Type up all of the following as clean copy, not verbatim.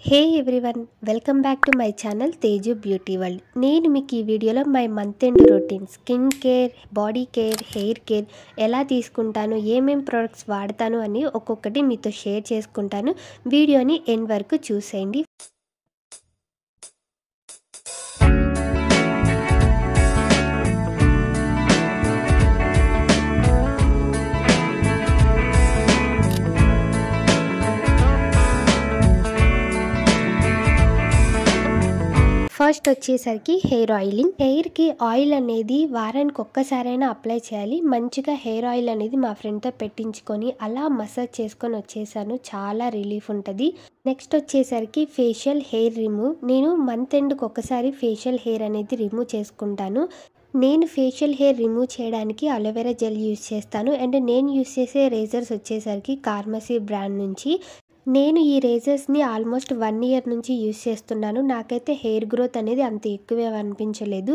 Hey everyone, welcome back to my channel Teju beauty world. నేను మీకు ఈ వీడియోలో my month end routine, skin care, body care, hair care ఎలా తీసుకుంటాను, ఏమేం ప్రోడక్ట్స్ వాడతాను అని ఒక్కొక్కటి మీతో షేర్ చేసుకుంటాను. వీడియోని ఎండ్ వరకు చూసేయండి. ఫస్ట్ వచ్చేసరికి హెయిర్ ఆయిలింగ్. హెయిర్కి ఆయిల్ అనేది వారానికి ఒక్కసారైనా అప్లై చేయాలి. మంచిగా హెయిర్ ఆయిల్ అనేది మా ఫ్రెండ్తో పెట్టించుకొని అలా మసాజ్ చేసుకొని వచ్చేసాను. చాలా రిలీఫ్ ఉంటుంది. నెక్స్ట్ వచ్చేసరికి ఫేషియల్ హెయిర్ రిమూవ్. నేను మంత్ ఎండ్కి ఒకసారి ఫేషియల్ హెయిర్ అనేది రిమూవ్ చేసుకుంటాను. నేను ఫేషియల్ హెయిర్ రిమూవ్ చేయడానికి అలోవెరా జెల్ యూస్ చేస్తాను. అండ్ నేను యూస్ చేసే రేజర్స్ వచ్చేసరికి కార్మసీ బ్రాండ్ నుంచి. నేను ఈ రేజర్స్ని ఆల్మోస్ట్ 1 ఇయర్ నుంచి యూస్ చేస్తున్నాను. నాకైతే హెయిర్ గ్రోత్ అనేది అంత ఎక్కువే అనిపించలేదు.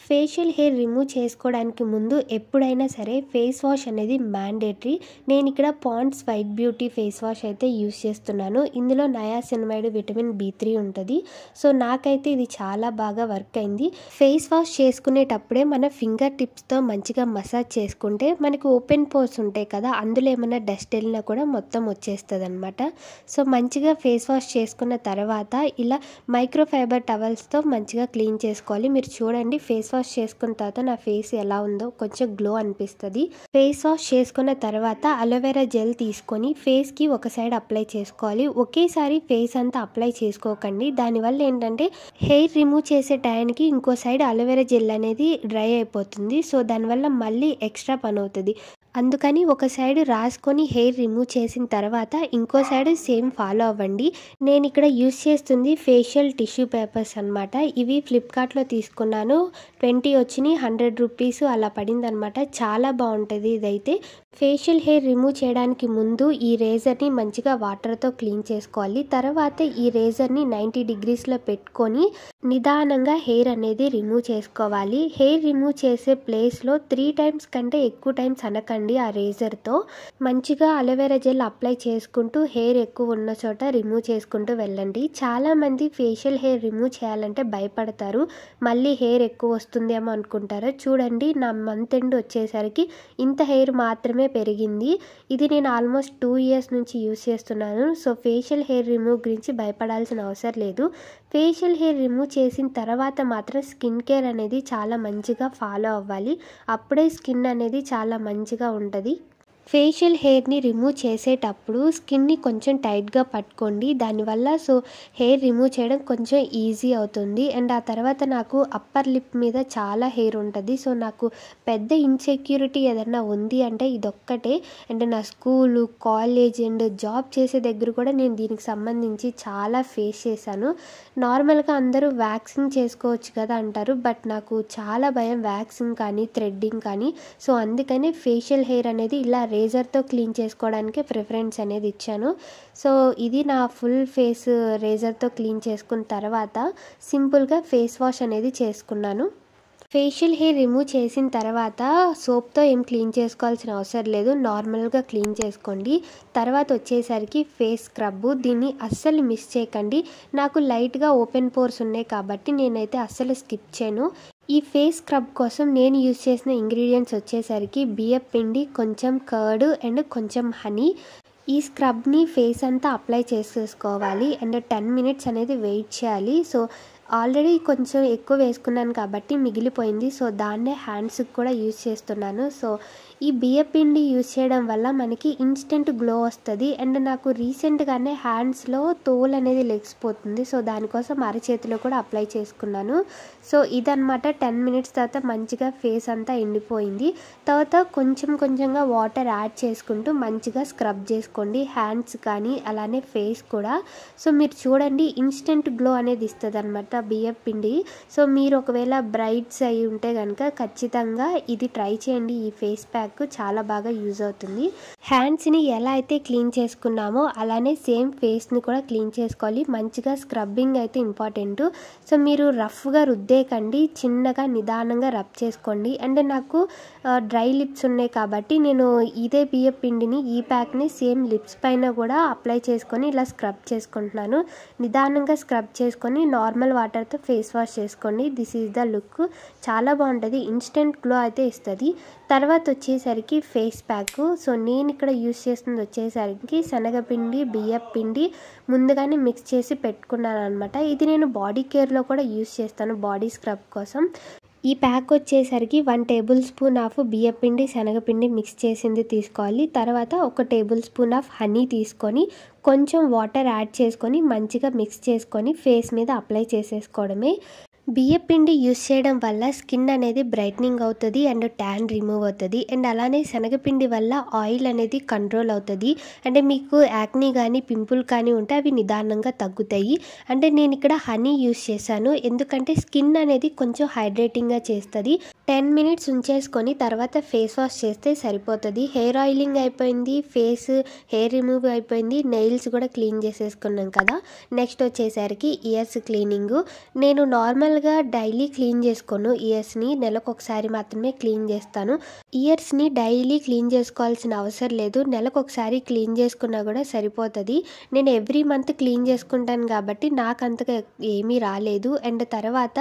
ఫేషియల్ హెయిర్ రిమూవ్ చేసుకోవడానికి ముందు ఎప్పుడైనా సరే ఫేస్ వాష్ అనేది మ్యాండేటరీ. నేను ఇక్కడ Pond's white beauty face wash అయితే యూస్ చేస్తున్నాను. ఇందులో నయాసినమైడ్, విటమిన్ B3 ఉంటుంది. సో నాకైతే ఇది చాలా బాగా వర్క్ అయింది. ఫేస్ వాష్ చేసుకునేటప్పుడే మన ఫింగర్ టిప్స్తో మంచిగా మసాజ్ చేసుకుంటే మనకి ఓపెన్ పోర్స్ ఉంటాయి కదా, అందులో ఏమైనా డస్ట్ వెళ్ళినా కూడా మొత్తం వచ్చేస్తుంది అనమాట. సో మంచిగా ఫేస్ వాష్ చేసుకున్న తర్వాత ఇలా మైక్రోఫైబర్ టవల్స్తో మంచిగా క్లీన్ చేసుకోవాలి. మీరు చూడండి, ఫేస్ వాష్ చేసుకున్న తర్వాత నా ఫేస్ ఎలా ఉందో కొంచెం గ్లో అనిపిస్తుంది. ఫేస్ వాష్ చేసుకున్న తర్వాత అలోవెరా జెల్ తీసుకొని ఫేస్కి ఒక సైడ్ అప్లై చేసుకోవాలి. ఒకేసారి ఫేస్ అంతా అప్లై చేసుకోకండి. దానివల్ల ఏంటంటే హెయిర్ రిమూవ్ చేసే టైంకి ఇంకో సైడ్ అలోవెరా జెల్ అనేది డ్రై అయిపోతుంది. సో దానివల్ల మళ్ళీ ఎక్స్ట్రా పని అవుతుంది. అందుకని ఒక సైడ్ రాసుకొని హెయిర్ రిమూవ్ చేసిన తర్వాత ఇంకో సైడ్ సేమ్ ఫాలో అవ్వండి. నేను ఇక్కడ యూస్ చేస్తుంది ఫేషియల్ టిష్యూ పేపర్స్ అనమాట. ఇవి ఫ్లిప్కార్ట్లో తీసుకున్నాను. 20 వచ్చినాయి, 100 రూపీస్ అలా పడింది అనమాట. చాలా బాగుంటుంది ఇదైతే. ఫేషియల్ హెయిర్ రిమూవ్ చేయడానికి ముందు ఈ రేజర్ని మంచిగా వాటర్తో క్లీన్ చేసుకోవాలి. తర్వాత ఈ రేజర్ని 90 డిగ్రీస్లో పెట్టుకొని నిదానంగా హెయిర్ అనేది రిమూవ్ చేసుకోవాలి. హెయిర్ రిమూవ్ చేసే ప్లేస్లో 3 టైమ్స్ కంటే ఎక్కువ టైమ్స్ అనకండి. ఆ రేజర్తో మంచిగా అలోవెరా జెల్ అప్లై చేసుకుంటూ హెయిర్ ఎక్కువ ఉన్న చోట రిమూవ్ చేసుకుంటూ వెళ్ళండి. చాలామంది ఫేషియల్ హెయిర్ రిమూవ్ చేయాలంటే భయపడతారు. మళ్ళీ హెయిర్ ఎక్కువ వస్తుందేమో అనుకుంటారు. చూడండి, నా మంత్ ఎండ్ వచ్చేసరికి ఇంత హెయిర్ మాత్రమే పెరిగింది. ఇది నేను ఆల్మోస్ట్ 2 ఇయర్స్ నుంచి యూస్ చేస్తున్నాను. సో ఫేషియల్ హెయిర్ రిమూవ్ గురించి భయపడాల్సిన అవసరం లేదు. ఫేషియల్ హెయిర్ రిమూవ్ చేసిన తర్వాత మాత్రం స్కిన్ కేర్ అనేది చాలా మంచిగా ఫాలో అవ్వాలి. అప్పుడే స్కిన్ అనేది చాలా మంచిగా ఉంటుంది. ఫేషియల్ హెయిర్ని రిమూవ్ చేసేటప్పుడు స్కిన్ని కొంచెం టైట్గా పట్టుకోండి. దానివల్ల హెయిర్ రిమూవ్ చేయడం కొంచెం ఈజీ అవుతుంది. అండ్ ఆ తర్వాత నాకు అప్పర్ లిప్ మీద చాలా హెయిర్ ఉంటుంది. సో నాకు పెద్ద ఇన్సెక్యూరిటీ ఏదన్నా ఉంది అంటే ఇదొక్కటే. అండ్ నా స్కూలు, కాలేజ్ అండ్ జాబ్ చేసే దగ్గర కూడా నేను దీనికి సంబంధించి చాలా ఫేస్ చేశాను. నార్మల్గా అందరూ వ్యాక్సింగ్ చేసుకోవచ్చు కదా అంటారు, బట్ నాకు చాలా భయం వ్యాక్సింగ్ కానీ థ్రెడ్డింగ్ కానీ. సో అందుకనే ఫేషియల్ హెయిర్ అనేది ఇలా రేజర్తో క్లీన్ చేసుకోవడానికి ప్రిఫరెన్స్ అనేది ఇచ్చాను. సో ఇది నా ఫుల్ ఫేస్ రేజర్తో క్లీన్ చేసుకున్న తర్వాత సింపుల్గా ఫేస్ వాష్ అనేది చేసుకున్నాను. ఫేషియల్ హెయిర్ రిమూవ్ చేసిన తర్వాత సోప్తో ఏం క్లీన్ చేసుకోవాల్సిన అవసరం లేదు. నార్మల్గా క్లీన్ చేసుకోండి. తర్వాత వచ్చేసరికి ఫేస్ స్క్రబ్. దీన్ని అస్సలు మిస్ చేయకండి. నాకు లైట్గా ఓపెన్ పోర్స్ ఉన్నాయి కాబట్టి నేనైతే అస్సలు స్కిప్ చేయను. ఈ ఫేస్ స్క్రబ్ కోసం నేను యూజ్ చేసిన ఇంగ్రీడియంట్స్ వచ్చేసరికి బియ్యం పిండి, కొంచెం కర్డ్ అండ్ కొంచెం హనీ. ఈ స్క్రబ్ని ఫేస్ అంతా అప్లై చేసేసుకోవాలి అండ్ 10 మినిట్స్ అనేది వెయిట్ చేయాలి. సో ఆల్రెడీ కొంచెం ఎక్కువ వేసుకున్నాను కాబట్టి మిగిలిపోయింది. సో దాన్నే హ్యాండ్స్కి కూడా యూజ్ చేస్తున్నాను. సో ఈ బియ్యం పిండి యూజ్ చేయడం వల్ల మనకి ఇన్స్టెంట్ గ్లో వస్తుంది. అండ్ నాకు రీసెంట్గానే హ్యాండ్స్లో తోలు అనేది లెగిసిపోతుంది. సో దానికోసం అరచేతిలో కూడా అప్లై చేసుకున్నాను. సో ఇదన్నమాట. 10 మినిట్స్ తర్వాత మంచిగా ఫేస్ అంతా ఎండిపోయింది. తర్వాత కొంచెంగా వాటర్ యాడ్ చేసుకుంటూ మంచిగా స్క్రబ్ చేసుకోండి, హ్యాండ్స్ కానీ అలానే ఫేస్ కూడా. సో మీరు చూడండి, ఇన్స్టెంట్ గ్లో అనేది ఇస్తుంది అనమాట బియ్యం పిండి. సో మీరు ఒకవేళ బ్రైడ్స్ అయి ఉంటే కనుక ఖచ్చితంగా ఇది ట్రై చేయండి, ఈ ఫేస్ ప్యాక్. ప్యాక్ చాలా బాగా యూజ్ అవుతుంది. హ్యాండ్స్ని ఎలా అయితే క్లీన్ చేసుకున్నామో అలానే సేమ్ ఫేస్ని కూడా క్లీన్ చేసుకోవాలి. మంచిగా స్క్రబ్బింగ్ అయితే ఇంపార్టెంట్. సో మీరు రఫ్గా రుద్దేకండి, చిన్నగా నిదానంగా రబ్ చేసుకోండి. అండ్ నాకు డ్రై లిప్స్ ఉన్నాయి కాబట్టి నేను ఇదే బియ్యం పిండిని ఈ ప్యాక్ని సేమ్ లిప్స్ పైన కూడా అప్లై చేసుకొని ఇలా స్క్రబ్ చేసుకుంటున్నాను. నిదానంగా స్క్రబ్ చేసుకొని నార్మల్ వాటర్తో ఫేస్ వాష్ చేసుకోండి. This is the look. చాలా బాగుంటుంది, ఇన్స్టెంట్ గ్లో అయితే ఇస్తుంది. తర్వాత వచ్చేసరికి ఫేస్ ప్యాక్. సో నేను ఇక్కడ యూస్ చేస్తుంది వచ్చేసరికి శనగపిండి, బియ్యం పిండి ముందుగానే మిక్స్ చేసి పెట్టుకున్నాను అనమాట. ఇది నేను బాడీ కేర్లో కూడా యూస్ చేస్తాను బాడీ స్క్రబ్ కోసం. ఈ ప్యాక్ వచ్చేసరికి 1 టేబుల్ స్పూన్ ఆఫ్ బియ్యం పిండి, శనగపిండి మిక్స్ చేసింది తీసుకోవాలి. తర్వాత 1 టేబుల్ స్పూన్ ఆఫ్ హనీ తీసుకొని కొంచెం వాటర్ యాడ్ చేసుకొని మంచిగా మిక్స్ చేసుకొని ఫేస్ మీద అప్లై చేసేసుకోవడమే. బియ్యం పిండి యూస్ చేయడం వల్ల స్కిన్ అనేది బ్రైట్నింగ్ అవుతుంది అండ్ ట్యాన్ రిమూవ్ అవుతుంది. అండ్ అలానే శనగపిండి వల్ల ఆయిల్ అనేది కంట్రోల్ అవుతుంది. అంటే మీకు యాక్నీ కానీ పింపుల్ కానీ ఉంటే అవి నిదానంగా తగ్గుతాయి. అంటే నేను ఇక్కడ హనీ యూస్ చేశాను ఎందుకంటే స్కిన్ అనేది కొంచెం హైడ్రేటింగ్గా చేస్తుంది. 10 మినిట్స్ ఉంచేసుకొని తర్వాత ఫేస్ వాష్ చేస్తే సరిపోతుంది. హెయిర్ ఆయిలింగ్ అయిపోయింది, హెయిర్ రిమూవ్ అయిపోయింది, నెయిల్స్ కూడా క్లీన్ చేసేసుకున్నాం కదా. నెక్స్ట్ వచ్చేసరికి ఇయర్స్ క్లీనింగ్. నేను నార్మల్గా డైలీ క్లీన్ చేసుకోను ఇయర్స్ని, నెలకు ఒకసారి మాత్రమే క్లీన్ చేస్తాను. ఇయర్స్ని డైలీ క్లీన్ చేసుకోవాల్సిన అవసరం లేదు, నెలకు ఒకసారి క్లీన్ చేసుకున్నా కూడా సరిపోతుంది. నేను ఎవ్రీ మంత్ క్లీన్ చేసుకుంటాను కాబట్టి నాకు అంతగా ఏమీ రాలేదు. అండ్ తర్వాత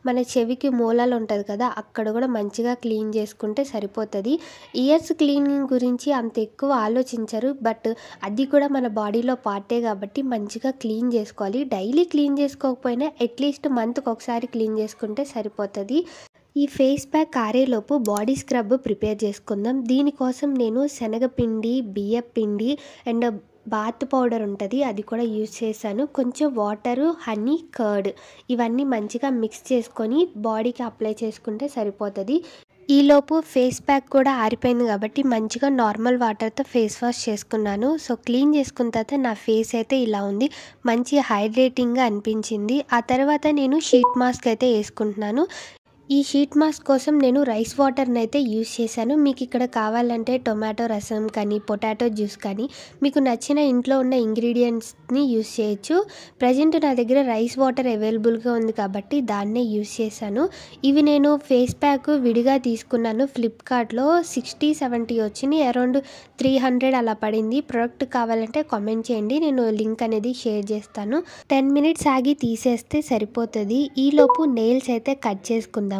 మన చెవికి మూలాలు ఉంటుంది కదా, అక్కడ కూడా మంచిగా క్లీన్ చేసుకుంటే సరిపోతుంది. ఇయర్స్ క్లీనింగ్ గురించి అంత ఎక్కువ ఆలోచించరు, బట్ అది కూడా మన బాడీలో పార్టే కాబట్టి మంచిగా క్లీన్ చేసుకోవాలి. డైలీ క్లీన్ చేసుకోకపోయినా అట్లీస్ట్ మంత్కి ఒకసారి క్లీన్ చేసుకుంటే సరిపోతుంది. ఈ ఫేస్ ప్యాక్ ఆరేలోపు బాడీ స్క్రబ్ ప్రిపేర్ చేసుకుందాం. దీనికోసం నేను శనగపిండి, బియ్యం పిండి అండ్ బాత్ పౌడర్ ఉంటుంది అది కూడా యూజ్ చేశాను. కొంచెం వాటరు, హనీ, కర్డ్ ఇవన్నీ మంచిగా మిక్స్ చేసుకొని బాడీకి అప్లై చేసుకుంటే సరిపోతుంది. ఈలోపు ఫేస్ ప్యాక్ కూడా ఆరిపోయింది కాబట్టి మంచిగా నార్మల్ వాటర్తో ఫేస్ వాష్ చేసుకున్నాను. సో క్లీన్ చేసుకున్న తర్వాత నా ఫేస్ అయితే ఇలా ఉంది, మంచి హైడ్రేటింగ్గా అనిపించింది. ఆ తర్వాత నేను షీట్ మాస్క్ అయితే వేసుకుంటున్నాను. ఈ షీట్ మాస్క్ కోసం నేను రైస్ వాటర్ని అయితే యూజ్ చేశాను. మీకు ఇక్కడ కావాలంటే టొమాటో రసం కానీ పొటాటో జ్యూస్ కానీ మీకు నచ్చిన ఇంట్లో ఉన్న ఇంగ్రీడియంట్స్ని యూజ్ చేయొచ్చు. ప్రజెంట్ నా దగ్గర రైస్ వాటర్ అవైలబుల్గా ఉంది కాబట్టి దాన్నే యూజ్ చేశాను. ఇవి నేను ఫేస్ ప్యాక్ విడిగా తీసుకున్నాను ఫ్లిప్కార్ట్లో. 60-70 వచ్చినాయి, అరౌండ్ 300 అలా పడింది. ప్రోడక్ట్ కావాలంటే కామెంట్ చేయండి, నేను లింక్ అనేది షేర్ చేస్తాను. 10 మినిట్స్ ఆగి తీసేస్తే సరిపోతుంది. ఈలోపు నెయిల్స్ అయితే కట్ చేసుకుందాం.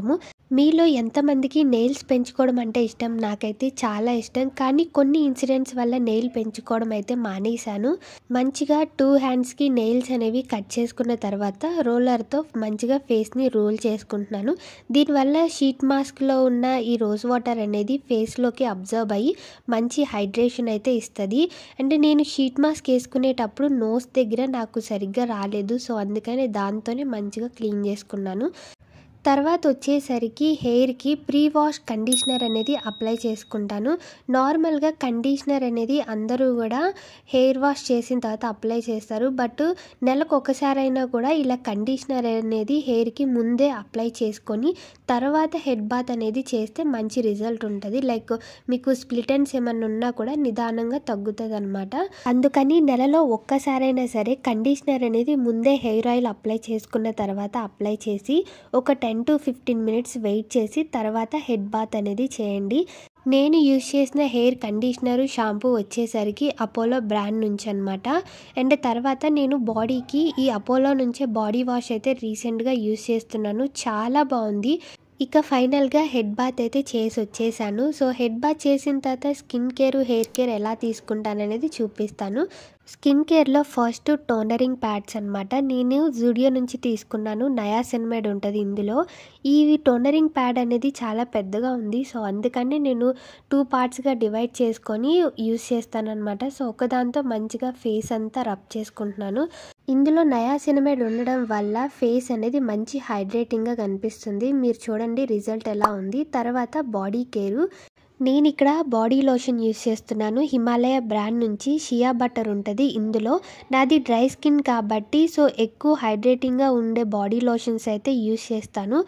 మీలో ఎంతమందికి నెయిల్స్ పెంచుకోవడం అంటే ఇష్టం? నాకైతే చాలా ఇష్టం, కానీ కొన్ని ఇన్సిడెంట్స్ వల్ల నెయిల్ పెంచుకోవడం అయితే మానేశాను. మంచిగా 2 హ్యాండ్స్కి నెయిల్స్ అనేవి కట్ చేసుకున్న తర్వాత రోలర్తో మంచిగా ఫేస్ని రోల్ చేసుకుంటున్నాను. దీనివల్ల షీట్ మాస్క్లో ఉన్న ఈ రోజ్ వాటర్ అనేది ఫేస్లోకి అబ్జర్వ్ అయ్యి మంచి హైడ్రేషన్ అయితే ఇస్తుంది. అంటే నేను షీట్ మాస్క్ వేసుకునేటప్పుడు నోస్ దగ్గర నాకు సరిగ్గా రాలేదు, సో అందుకని దాంతోనే మంచిగా క్లీన్ చేసుకున్నాను. తర్వాత వచ్చేసరికి హెయిర్కి ప్రీ వాష్ కండిషనర్ అనేది అప్లై చేసుకుంటాను. నార్మల్గా కండిషనర్ అనేది అందరూ కూడా హెయిర్ వాష్ చేసిన తర్వాత అప్లై చేస్తారు, బట్ నెలకు ఒకసారైనా కూడా ఇలా కండిషనర్ అనేది హెయిర్కి ముందే అప్లై చేసుకొని తర్వాత హెడ్ బాత్ అనేది చేస్తే మంచి రిజల్ట్ ఉంటుంది. లైక్ మీకు స్ప్లిట్ ఎండ్స్ ఏమన్నా ఉన్నా కూడా నిదానంగా తగ్గుతుంది అనమాట. అందుకని నెలలో ఒక్కసారైనా సరే కండిషనర్ అనేది ముందే హెయిర్ ఆయిల్ అప్లై చేసుకున్న తర్వాత అప్లై చేసి ఒక 10 to 15 మినిట్స్ వెయిట్ చేసి తర్వాత హెడ్ బాత్ అనేది చేయండి. నేను యూజ్ చేసిన హెయిర్ కండిషనర్, షాంపూ వచ్చేసరికి అపోలో బ్రాండ్ నుంచి అనమాట. అండ్ తర్వాత నేను బాడీకి ఈ అపోలో నుంచే బాడీ వాష్ అయితే రీసెంట్గా యూజ్ చేస్తున్నాను, చాలా బాగుంది. ఇక ఫైనల్గా హెడ్ బాత్ అయితే చేసి వచ్చేసాను. సో హెడ్ బాత్ చేసిన తర్వాత స్కిన్ కేర్, హెయిర్ కేర్ ఎలా తీసుకుంటాననేది చూపిస్తాను. స్కిన్ కేర్లో ఫస్ట్ టోనరింగ్ ప్యాడ్స్ అనమాట. నేను జూడియో నుంచి తీసుకున్నాను, నయాసినమైడ్ ఉంటుంది ఇందులో. ఈ టోనరింగ్ ప్యాడ్ అనేది చాలా పెద్దగా ఉంది, సో అందుకని నేను 2 పార్ట్స్గా డివైడ్ చేసుకొని యూస్ చేస్తాను అనమాట. సో ఒకదాంతో మంచిగా ఫేస్ అంతా రబ్ చేసుకుంటున్నాను. ఇందులో నయాసినమైడ్ ఉండడం వల్ల ఫేస్ అనేది మంచి హైడ్రేటింగ్గా కనిపిస్తుంది. మీరు చూడండి రిజల్ట్ ఎలా ఉంది. తర్వాత బాడీ కేరు. నేను ఇక్కడ బాడీ లోషన్ యూస్ చేస్తున్నాను. హిమాలయ బ్రాండ్ నుంచి షియా బటర్ ఉంటుంది ఇందులో. నాది డ్రై స్కిన్ కాబట్టి ఎక్కువ హైడ్రేటింగ్గా ఉండే బాడీ లోషన్స్ అయితే యూస్ చేస్తాను.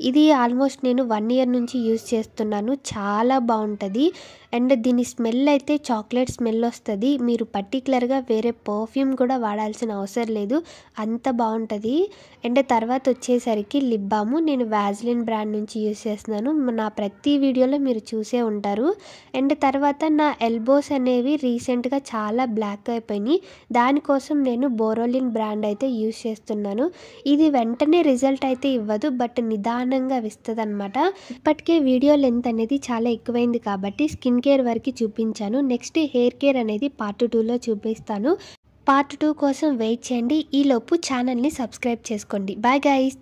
ఇది ఆల్మోస్ట్ నేను 1 ఇయర్ నుంచి యూస్ చేస్తున్నాను. చాలా బాగుంటుంది. అండ్ దీని స్మెల్ అయితే చాక్లెట్ స్మెల్ వస్తుంది. మీరు పర్టికులర్గా వేరే పర్ఫ్యూమ్ కూడా వాడాల్సిన అవసరం లేదు, అంత బాగుంటుంది. అండ్ తర్వాత వచ్చేసరికి లిప్ బామ్ నేను వాజ్లిన్ బ్రాండ్ నుంచి యూస్ చేస్తున్నాను. నా ప్రతి వీడియోలో మీరు చూసే ఉంటారు. అండ్ తర్వాత నా ఎల్బోస్ అనేవి రీసెంట్గా చాలా బ్లాక్ అయిపోయినాయి. దానికోసం నేను బోరోలిన్ బ్రాండ్ అయితే యూస్ చేస్తున్నాను. ఇది వెంటనే రిజల్ట్ అయితే ఇవ్వదు, బట్ నిదానంగా ఇస్తుంది అనమాట. ఇప్పటికే వీడియో లెంత్ అనేది చాలా ఎక్కువైంది కాబట్టి స్కిన్ కేర్ వరకు చూపించాను. నెక్స్ట్ హెయిర్ కేర్ అనేది పార్ట్ 2లో చూపిస్తాను. పార్ట్ 2 కోసం వెయిట్ చేయండి. ఈలోపు ఛానల్ని సబ్స్క్రైబ్ చేసుకోండి. Bye guys.